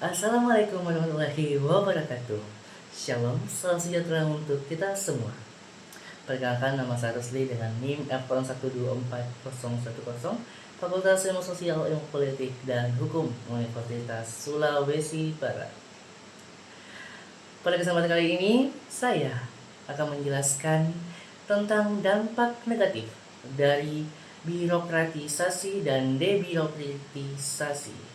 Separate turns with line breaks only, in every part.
Assalamualaikum warahmatullahi wabarakatuh. Shalom, salam sejahtera untuk kita semua. Perkenalkan, nama saya Rusli dengan NIM F1124010, Fakultas Ilmu Sosial, Ilmu Politik, dan Hukum Universitas Sulawesi Barat. Pada kesempatan kali ini, saya akan menjelaskan tentang dampak negatif dari birokratisasi dan debirokratisasi.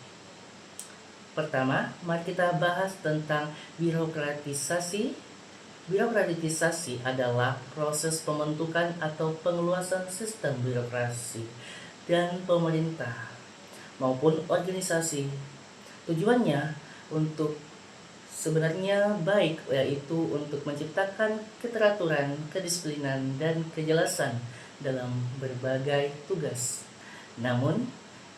Pertama, mari kita bahas tentang birokratisasi. Birokratisasi adalah proses pembentukan atau pengeluasan sistem birokrasi dan pemerintah maupun organisasi. Tujuannya untuk sebenarnya baik, yaitu untuk menciptakan keteraturan, kedisiplinan, dan kejelasan dalam berbagai tugas. Namun,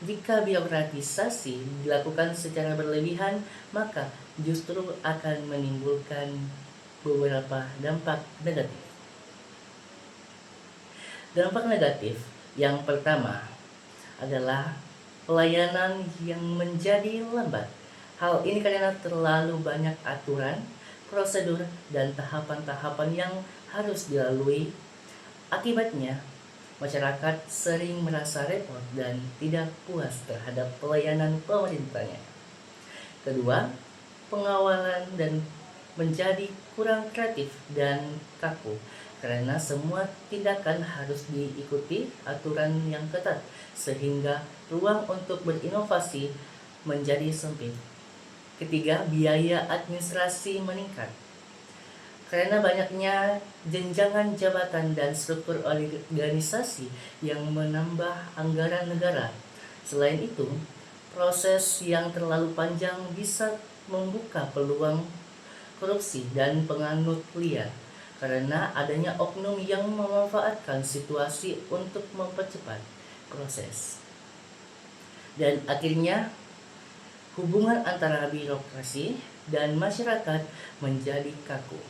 jika birokratisasi dilakukan secara berlebihan, maka justru akan menimbulkan beberapa dampak negatif. Dampak negatif yang pertama adalah pelayanan yang menjadi lambat. Hal ini karena terlalu banyak aturan, prosedur, dan tahapan-tahapan yang harus dilalui. Akibatnya, masyarakat sering merasa repot dan tidak puas terhadap pelayanan pemerintahnya. Kedua, pengawalan dan menjadi kurang kreatif dan kaku karena semua tindakan harus diikuti aturan yang ketat sehingga ruang untuk berinovasi menjadi sempit. Ketiga, biaya administrasi meningkat karena banyaknya jenjangan jabatan dan struktur organisasi yang menambah anggaran negara. Selain itu, proses yang terlalu panjang bisa membuka peluang korupsi dan penganut liar karena adanya oknum yang memanfaatkan situasi untuk mempercepat proses. Dan akhirnya, hubungan antara birokrasi dan masyarakat menjadi kaku,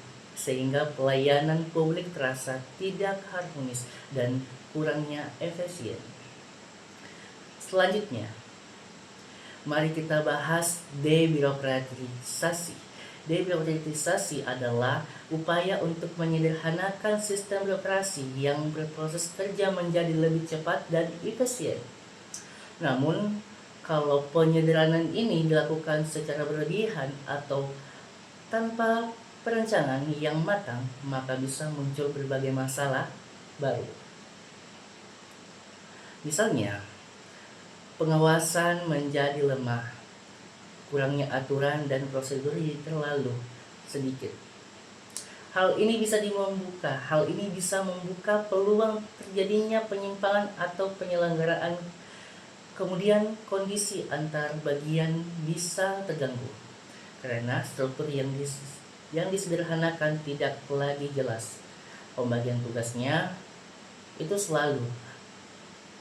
sehingga pelayanan publik terasa tidak harmonis dan kurangnya efisien. Selanjutnya, mari kita bahas debirokratisasi. Debirokratisasi adalah upaya untuk menyederhanakan sistem birokrasi yang berproses kerja menjadi lebih cepat dan efisien. Namun, kalau penyederhanaan ini dilakukan secara berlebihan atau tanpa perencanaan yang matang, maka bisa muncul berbagai masalah baru. Misalnya, pengawasan menjadi lemah, kurangnya aturan dan prosedur terlalu sedikit. Hal ini bisa membuka peluang terjadinya penyimpangan atau penyelenggaraan. Kemudian kondisi antar bagian bisa terganggu karena struktur yang disederhanakan tidak lagi jelas. Pembagian tugasnya itu selalu.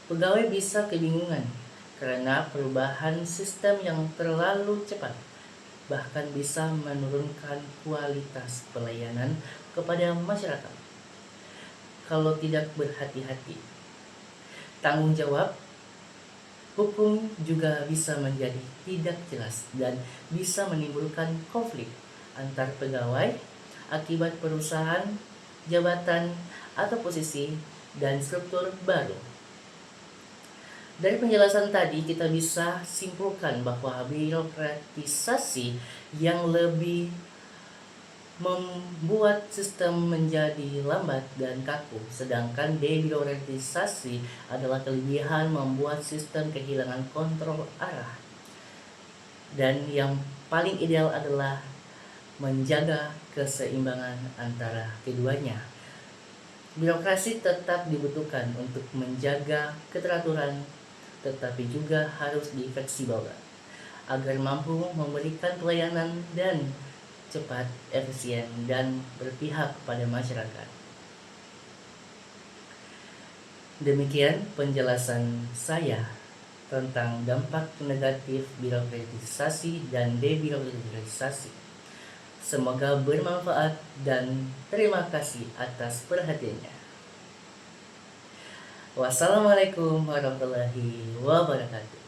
Pegawai bisa kebingungan karena perubahan sistem yang terlalu cepat, bahkan bisa menurunkan kualitas pelayanan kepada masyarakat kalau tidak berhati-hati. Tanggung jawab hukum juga bisa menjadi tidak jelas dan bisa menimbulkan konflik antar pegawai akibat perusahaan, jabatan, atau posisi dan struktur baru. Dari penjelasan tadi kita bisa simpulkan bahwa birokratisasi yang lebih membuat sistem menjadi lambat dan kaku, sedangkan debirokratisasi adalah kelebihan membuat sistem kehilangan kontrol arah. Dan yang paling ideal adalah menjaga keseimbangan antara keduanya. Birokrasi tetap dibutuhkan untuk menjaga keteraturan, tetapi juga harus difleksibelkan agar mampu memberikan pelayanan dan cepat, efisien, dan berpihak pada masyarakat. Demikian penjelasan saya tentang dampak negatif birokratisasi dan debirokratisasi. Semoga bermanfaat dan terima kasih atas perhatiannya. Wassalamualaikum warahmatullahi wabarakatuh.